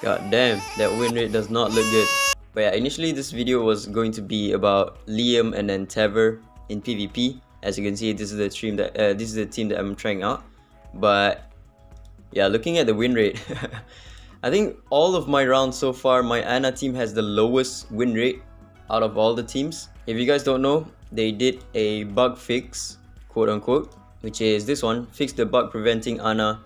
God damn, that win rate does not look good. But yeah, initially this video was going to be about Liam and then Tevor in PvP. As you can see, this is the team that I'm trying out. But yeah, looking at the win rate, I think all of my rounds so far, my Ana team has the lowest win rate out of all the teams. If you guys don't know, they did a bug fix, quote unquote, which is this one: fix the bug preventing Ana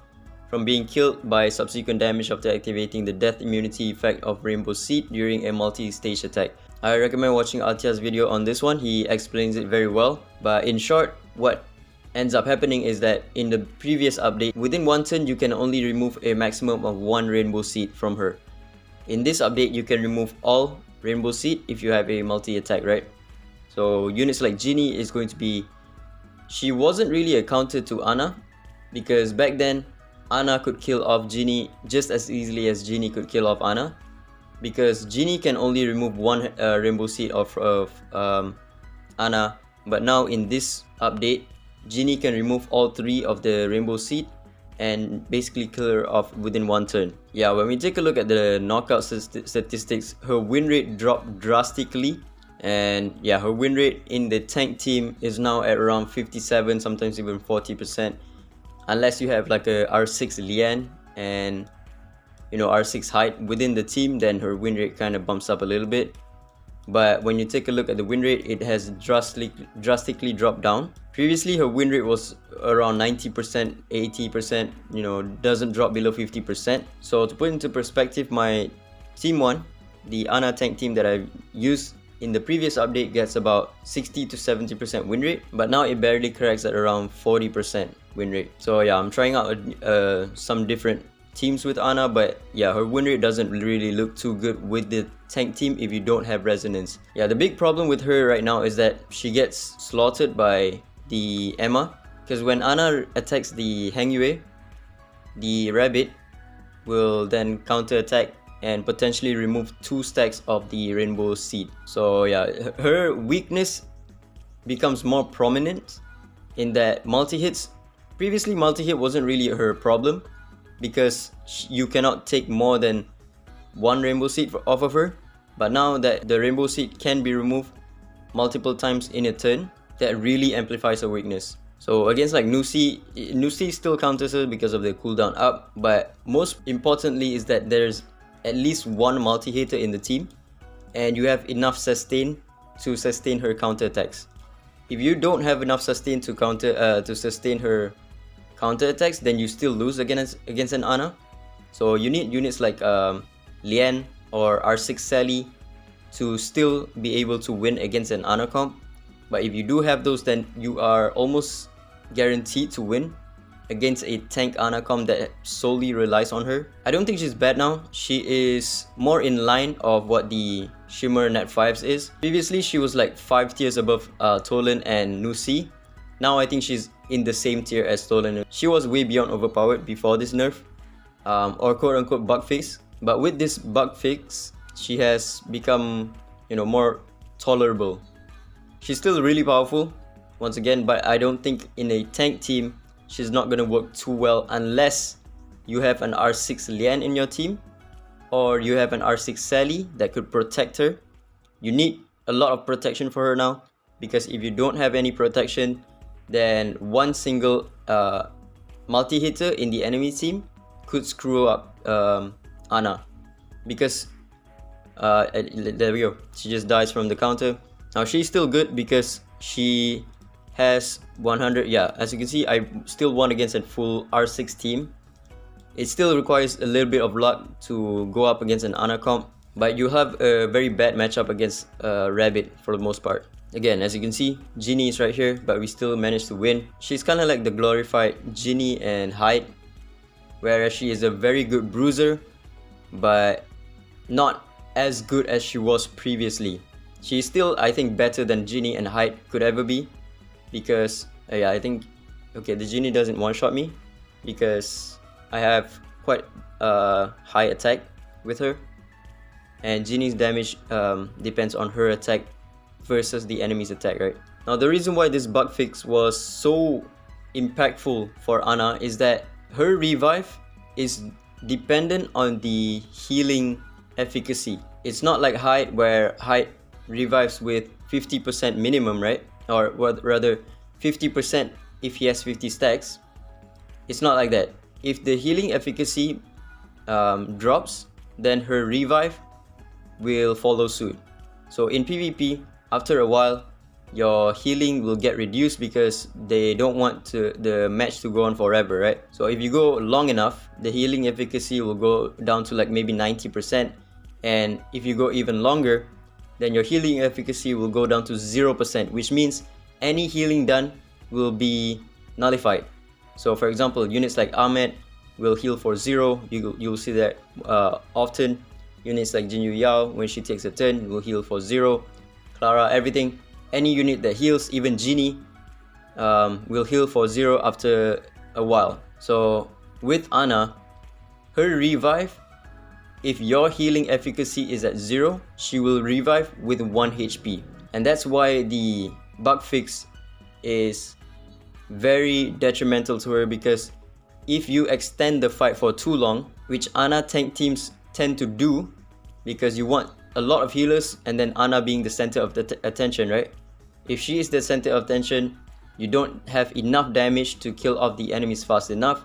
from being killed by subsequent damage after activating the death immunity effect of Rainbow Seed during a multi-stage attack. I recommend watching Atya's video on this one. He explains it very well. But in short, what ends up happening is that in the previous update, within one turn you can only remove a maximum of 1 Rainbow Seed from her. In this update, you can remove all Rainbow Seed if you have a multi-attack, right? So units like Ginny is going to be... She wasn't really a counter to Ana, because back then Ana could kill off Ginny just as easily as Ginny could kill off Ana, because Ginny can only remove 1 Rainbow Seed of Ana. But now in this update, Ginny can remove all 3 of the Rainbow Seed and basically kill her off within 1 turn. Yeah, when we take a look at the knockout statistics, her win rate dropped drastically. And yeah, her win rate in the tank team is now at around 57, sometimes even 40%. Unless you have like a R6 Lian and R6 height within the team, then her win rate kind of bumps up a little bit. But when you take a look at the win rate, it has drastically dropped down. Previously her win rate was around 90%, 80%, doesn't drop below 50%. So to put into perspective, my team 1, the Ana tank team that I used in the previous update, gets about 60 to 70% win rate, but now it barely cracks at around 40% win rate. So yeah, I'm trying out some different teams with Ana, but yeah, her win rate doesn't really look too good with the tank team if you don't have resonance. Yeah, the big problem with her right now is that she gets slaughtered by the Emma, because when Ana attacks the Hang Yue, the rabbit will then counter attack and potentially remove 2 stacks of the Rainbow Seed. So yeah, her weakness becomes more prominent in that multi-hits. Previously, multi-hit wasn't really her problem because you cannot take more than 1 Rainbow Seed off of her. But now that the Rainbow Seed can be removed multiple times in a turn, that really amplifies her weakness. So against like Nusi still counters her because of the cooldown up, but most importantly is that there's at least 1 multi-hitter in the team and you have enough sustain to sustain her counter attacks. If you don't have enough sustain to sustain her counter attacks, then you still lose against an Ana. So you need units like Lian or R6 Sally to still be able to win against an Ana comp. But if you do have those, then you are almost guaranteed to win against a tank Ana comp that solely relies on her. I don't think she's bad now. She is more in line of what the Shimmer Nat 5s is. Previously, she was like 5 tiers above Tolan and Nusi. Now I think she's in the same tier as Tolan. She was way beyond overpowered before this nerf, or quote-unquote bug fix. But with this bug fix, she has become, more tolerable. She's still really powerful, once again, but I don't think in a tank team she's not going to work too well unless you have an R6 Lian in your team or you have an R6 Sally that could protect her. You need a lot of protection for her now, because if you don't have any protection, then one single multi-hitter in the enemy team could screw up Ana. Because there we go, she just dies from the counter. Now she's still good because she has 100. Yeah, as you can see, I still won against a full R6 team. It still requires a little bit of luck to go up against an Ana comp, but you have a very bad matchup against Rabbit for the most part. Again, as you can see, Ginny is right here, but we still managed to win. She's kind of like the glorified Ginny and Hyde, whereas she is a very good bruiser, but not as good as she was previously. She's still, I think, better than Ginny and Hyde could ever be, because yeah, I think, okay, the Ginny doesn't one-shot me because I have quite high attack with her, and Ginny's damage depends on her attack versus the enemy's attack, right? Now the reason why this bug fix was so impactful for Ana is that her revive is dependent on the healing efficacy. It's not like height, where height revives with 50% minimum, right? Or rather 50% if he has 50 stacks. It's not like that. If the healing efficacy drops, then her revive will follow suit. So in PvP, after a while, your healing will get reduced because they don't want the match to go on forever, right? So if you go long enough, the healing efficacy will go down to like maybe 90%, and if you go even longer, then your healing efficacy will go down to 0%, which means any healing done will be nullified. So for example, units like Ahmed will heal for 0. You'll see that often. Units like Jinyu Yao, when she takes a turn, will heal for 0. Clara, everything. Any unit that heals, even Genie, will heal for 0 after a while. So with Ana, her revive, if your healing efficacy is at 0, she will revive with 1 HP. And that's why the bug fix is very detrimental to her, because if you extend the fight for too long, which Ana tank teams tend to do, because you want a lot of healers and then Ana being the center of the attention, right? If she is the center of attention, you don't have enough damage to kill off the enemies fast enough,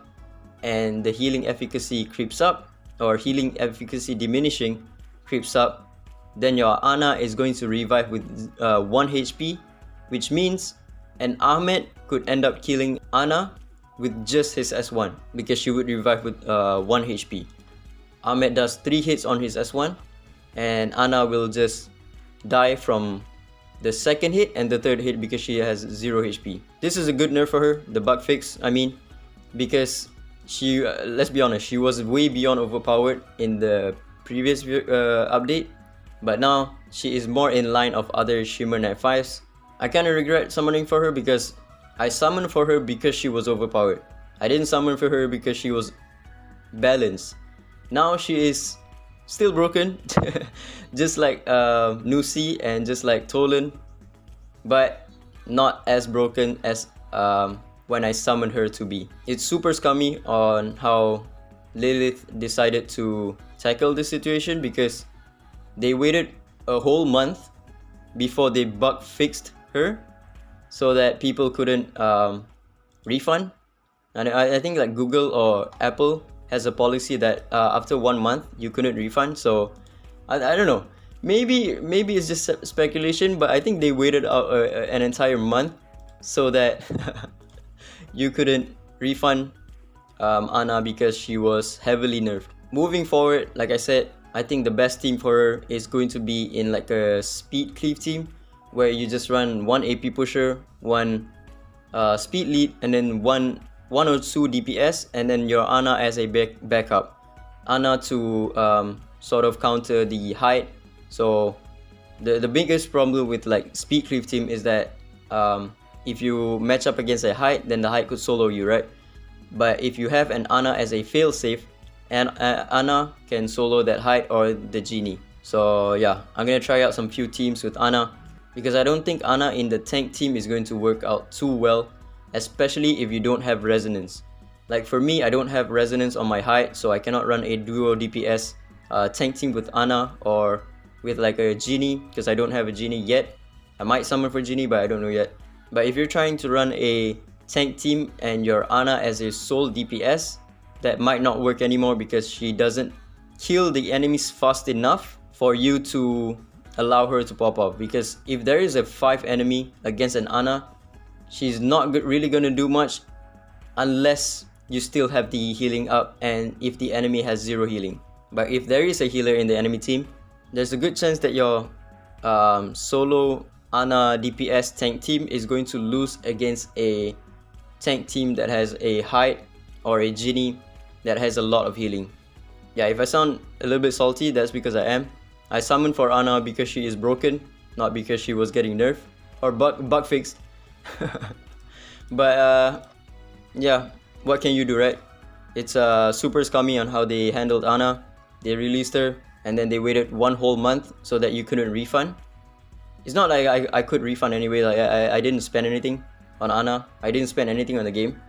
and the healing efficacy creeps up, or healing efficacy diminishing creeps up, then your Ana is going to revive with 1 HP, which means an Ahmed could end up killing Ana with just his S1, because she would revive with 1 HP. Ahmed does 3 hits on his S1, and Ana will just die from the second hit and the third hit because she has 0 HP. This is a good nerf for her, the bug fix, I mean, because she, let's be honest, she was way beyond overpowered in the previous update, but now she is more in line of other Shimmer Knight 5s. I kinda regret summoning for her because I summoned for her because she was overpowered. I didn't summon for her because she was balanced. Now she is still broken, just like Nusi and just like Tolan, but not as broken as when I summoned her to be. It's super scummy on how Lilith decided to tackle this situation, because they waited a whole month before they bug fixed her so that people couldn't refund. And I think like Google or Apple has a policy that after 1 month you couldn't refund. So I don't know, maybe it's just speculation, but I think they waited out an entire month so that you couldn't refund Ana because she was heavily nerfed. Moving forward, like I said, I think the best team for her is going to be in like a speed cleave team, where you just run 1 AP pusher, 1 speed lead, and then one or two DPS, and then your Ana as a backup. Ana to sort of counter the height. So the biggest problem with like speed cleave team is that if you match up against a height, then the height could solo you, right? But if you have an Ana as a failsafe, and Ana can solo that height or the Genie. So yeah, I'm gonna try out some few teams with Ana, because I don't think Ana in the tank team is going to work out too well, especially if you don't have resonance. Like for me, I don't have resonance on my height, so I cannot run a duo DPS tank team with Ana or with like a Genie, because I don't have a Genie yet. I might summon for Genie, but I don't know yet. But if you're trying to run a tank team and your Ana as a sole DPS, that might not work anymore, because she doesn't kill the enemies fast enough for you to allow her to pop off. Because if there is a 5 enemy against an Ana, she's not really gonna do much unless you still have the healing up and if the enemy has 0 healing. But if there is a healer in the enemy team, there's a good chance that your solo Ana DPS tank team is going to lose against a tank team that has a height or a Genie that has a lot of healing. Yeah, if I sound a little bit salty, that's because I am. I summoned for Ana because she is broken, not because she was getting nerfed or bug fixed. But yeah, what can you do, right? It's super scummy on how they handled Ana. They released her and then they waited 1 whole month so that you couldn't refund. It's not like I could refund anyway. Like I didn't spend anything on Ana. I didn't spend anything on the game.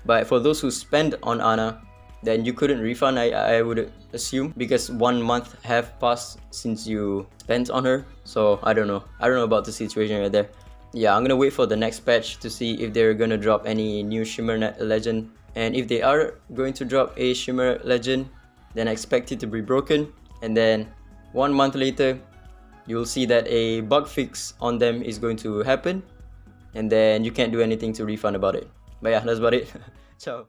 But for those who spend on Ana, then you couldn't refund, I would assume, because 1 month have passed since you spent on her. So I don't know about the situation right there. Yeah, I'm gonna wait for the next patch to see if they're gonna drop any new Shimmer Legend, and if they are going to drop a Shimmer Legend, then I expect it to be broken, and then 1 month later you'll see that a bug fix on them is going to happen, and then you can't do anything to refund about it. But yeah, that's about it. Ciao.